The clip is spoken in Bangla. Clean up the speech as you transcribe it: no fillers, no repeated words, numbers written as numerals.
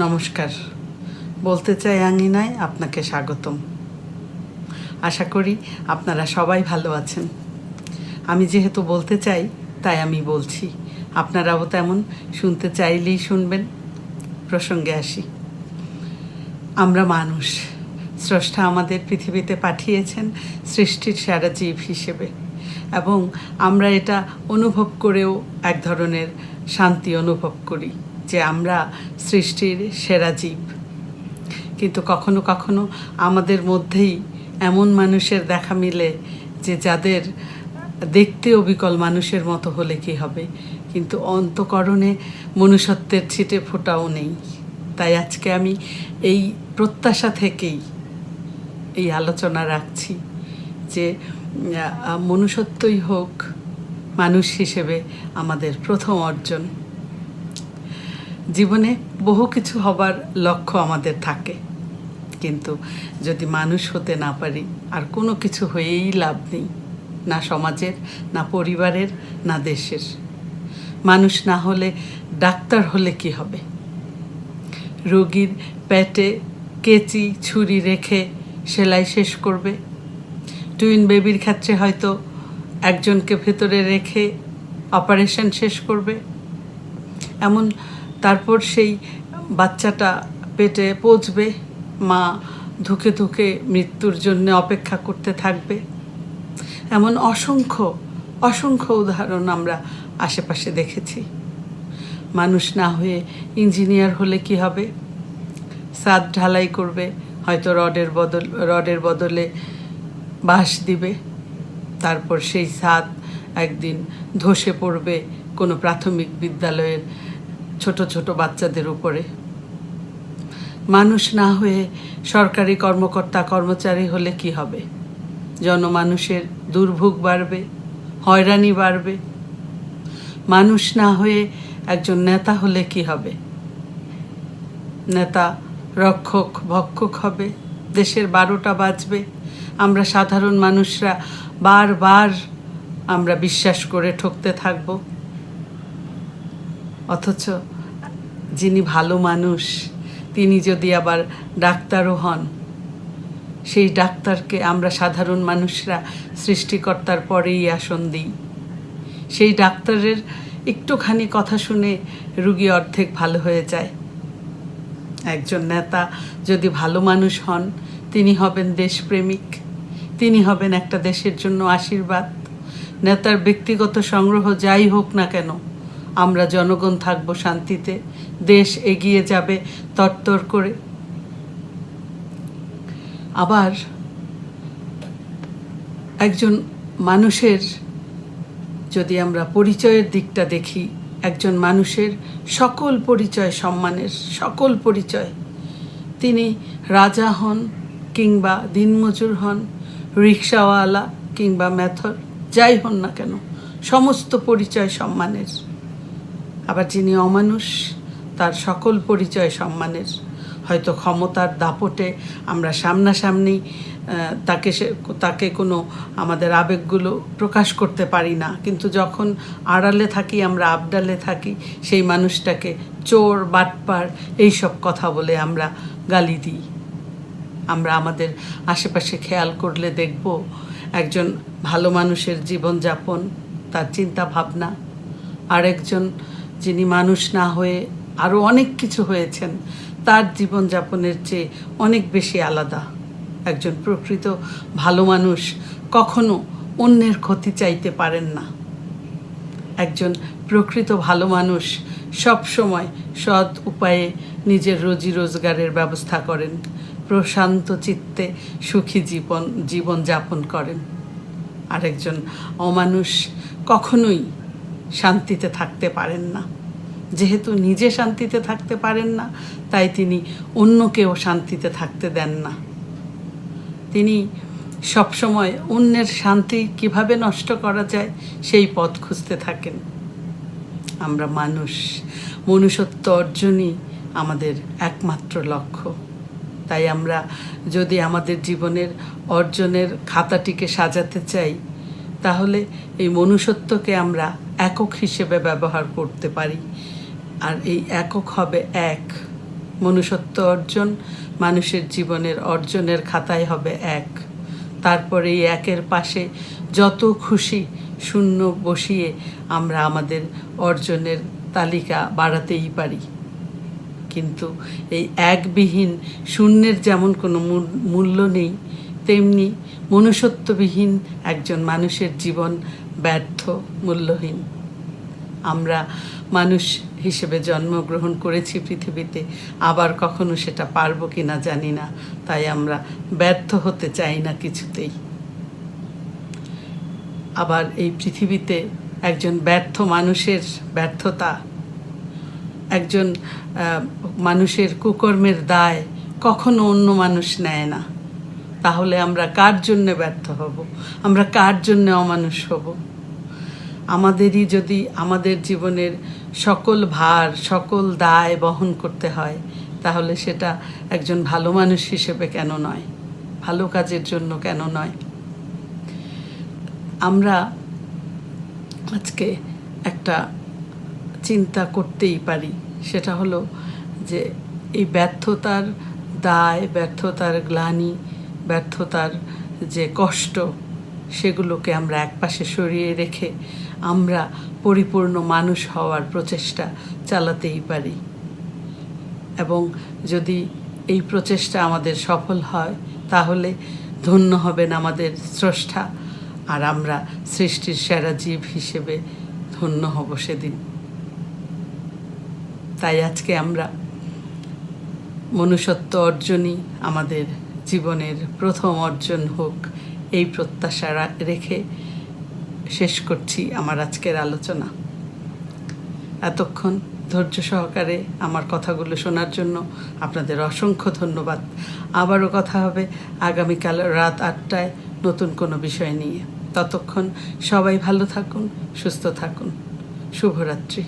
নমস্কার। বলতে চাই আঙিনায় আপনাকে স্বাগতম। আশা করি আপনারা সবাই ভালো আছেন। আমি যেহেতু বলতে চাই তাই আমি বলছি, আপনারাও তেমন শুনতে চাইলেই শুনবেন। প্রসঙ্গে আসি। আমরা মানুষ, স্রষ্টা আমাদের পৃথিবীতে পাঠিয়েছেন সৃষ্টির সেরা জীব হিসেবে, এবং আমরা এটা অনুভব করেও এক ধরনের শান্তি অনুভব করি যে আমরা সৃষ্টির সেরা জীব। কিন্তু কখনো কখনো আমাদের মধ্যেই এমন মানুষের দেখা মিলে যে যাদের দেখতে অবিকল মানুষের মতো হলে কি হবে, কিন্তু অন্তঃকরণে মনুষ্যত্বের ছিটে ফোঁটাও নেই। তাই আজকে আমি এই প্রত্যাশা থেকেই এই আলোচনা রাখছি যে মনুষ্যত্বই হোক মানুষ হিসেবে আমাদের প্রথম অর্জন। জীবনে বহু কিছু হবার লক্ষ্য আমাদের থাকে, কিন্তু যদি মানুষ হতে না পারি আর কোনো কিছু হয়েই লাভ নেই, না সমাজের, না পরিবারের, না দেশের। মানুষ না হলে ডাক্তার হলে কি হবে? রোগীর পেটে কেচি ছুরি রেখে সেলাই শেষ করবে। টুইন বেবির ক্ষেত্রে হয়তো একজনকে ভেতরে রেখে অপারেশন শেষ করবে। এমন তারপর সেই বাচ্চাটা পেটে পৌঁছবে, মা ধুকে ধুকে মৃত্যুর জন্য অপেক্ষা করতে থাকবে। এমন অসংখ্য অসংখ্য উদাহরণ আমরা আশেপাশে দেখেছি। মানুষ না হয়ে ইঞ্জিনিয়ার হলে কি হবে? ছাদ ঢালাই করবে, হয়তো রডের বদলে বাঁশ দিবে। তারপর সেই ছাদ একদিন ধসে পড়বে কোনো প্রাথমিক বিদ্যালয়ের ছোট ছোট বাচ্চাদের উপরে। মানুষ না হয়ে সরকারি কর্মকর্তা কর্মচারী হলে কি হবে? জনমানুষের দুর্ভোগ বাড়বে, হয়রানি বাড়বে। মানুষ না হয়ে একজন নেতা হলে কি হবে? নেতা রক্ষক ভক্ষক হবে, দেশের 12টা বাজবে। আমরা সাধারণ মানুষরা বারবার আমরা বিশ্বাস করে ঠকতে থাকব। অথচ যিনি ভালো মানুষ তিনি যদি আবার ডাক্তারও হন, সেই ডাক্তারকে আমরা সাধারণ মানুষরা সৃষ্টিকর্তার পরেই আসন দিই। সেই ডাক্তারের একটুখানি কথা শুনে রুগী অর্ধেক ভালো হয়ে যায়। একজন নেতা যদি ভালো মানুষ হন, তিনি হবেন দেশপ্রেমিক, তিনি হবেন একটা দেশের জন্য আশীর্বাদ। নেতার ব্যক্তিগত সংগ্রহ যাই হোক না কেন, আমরা জনগণ থাকবো শান্তিতে, দেশ এগিয়ে যাবে তরতর করে। আবার একজন মানুষের যদি আমরা পরিচয়ের দিকটা দেখি, একজন মানুষের সকল পরিচয় সম্মানের, সকল পরিচয়। তিনি রাজা হন কিংবা দিনমজুর হন, রিক্সাওয়ালা কিংবা মেথর, যাই হন না কেন, সমস্ত পরিচয় সম্মানের। আবার যিনি অমানুষ, তার সকল পরিচয় সম্মানের। হয়তো ক্ষমতার দাপটে আমরা সামনাসামনি তাকে কোনো আমাদের আবেগগুলো প্রকাশ করতে পারি না, কিন্তু যখন আড়ালে থাকি, আমরা আবডালে থাকি, সেই মানুষটাকে চোর, বাটপার এইসব কথা বলে আমরা গালি দিই। আমরা আমাদের আশেপাশে খেয়াল করলে দেখব একজন ভালো মানুষের জীবনযাপন, তার চিন্তা ভাবনা, আরেকজন যিনি মানুষ না হয়ে আরও অনেক কিছু হয়েছেন, তার জীবনযাপনের চেয়ে অনেক বেশি আলাদা। একজন প্রকৃত ভালো মানুষ কখনো অন্যের ক্ষতি চাইতে পারেন না। একজন প্রকৃত ভালো মানুষ সব সময় সৎ উপায়ে নিজের রুজি রোজগারের ব্যবস্থা করেন, প্রশান্ত চিত্তে সুখী জীবন যাপন করেন। আরেকজন অমানুষ কখনোই শান্তিতে থাকতে পারেন না। যেহেতু নিজে শান্তিতে থাকতে পারেন না, তাই তিনি অন্যকেও শান্তিতে থাকতে দেন না। তিনি সবসময় অন্যের শান্তি কিভাবে নষ্ট করা যায় সেই পথ খুঁজতে থাকেন। আমরা মানুষ, মনুষ্যত্ব অর্জনই আমাদের একমাত্র লক্ষ্য। তাই আমরা যদি আমাদের জীবনের অর্জনের খাতাটিকে সাজাতে চাই, তাহলে এই মনুষ্যত্বকে আমরা একক হিসেবে ব্যবহার করতে পারি। আর এই একক হবে এক, মনুষ্যত্ব অর্জন মানুষের জীবনের অর্জনের খাতায় হবে এক। তারপরে এই একের পাশে যত খুশি শূন্য বসিয়ে আমরা আমাদের অর্জনের তালিকা বাড়াতেই পারি। কিন্তু এই একবিহীন শূন্যের যেমন কোনো মূল্য নেই, তেমনি মনুষ্যত্ববিহীন একজন মানুষের জীবন ব্যর্থ, মূল্যহীন। আমরা মানুষ হিসেবে জন্মগ্রহণ করেছি পৃথিবীতে, আবার কখনো সেটা পারবো কি না জানি না, তাই আমরা ব্যর্থ হতে চাই না কিছুতেই। আবার এই পৃথিবীতে একজন ব্যর্থ মানুষের ব্যর্থতা, একজন মানুষের কুকর্মের দায় কখনো অন্য মানুষ নেয় না। তাহলে আমরা কার জন্যে ব্যর্থ হব? আমরা কার জন্যে অমানুষ হব? আমাদেরই যদি আমাদের জীবনের সকল ভার, সকল দায় বহন করতে হয়, তাহলে সেটা একজন ভালো মানুষ হিসেবে কেন নয়? ভালো কাজের জন্য কেন নয়? আমরা আজকে একটা চিন্তা করতেই পারি, সেটা হলো যে এই ব্যর্থতার দায়, ব্যর্থতার গ্লানি, ব্যর্থতার যে কষ্ট, সেগুলোকে আমরা একপাশে সরিয়ে রেখে আমরা পরিপূর্ণ মানুষ হওয়ার প্রচেষ্টা চালাতেই পারি। এবং যদি এই প্রচেষ্টা আমাদের সফল হয়, তাহলে ধন্য হবেন আমাদের স্রষ্টা, আর আমরা সৃষ্টির সেরা জীব হিসেবে ধন্য হব সেদিন। তাই আজকে আমরা মনুষ্যত্ব অর্জনই আমাদের জীবনের প্রথম অর্জন হোক, এই প্রত্যাশা রেখে শেষ করছি আমার আজকের আলোচনা। এতক্ষণ ধৈর্য সহকারে আমার কথাগুলো শোনার জন্য আপনাদের অসংখ্য ধন্যবাদ। আবারও কথা হবে আগামীকাল রাত 8টায় নতুন কোনো বিষয় নিয়ে। ততক্ষণ সবাই ভালো থাকুন, সুস্থ থাকুন। শুভরাত্রি।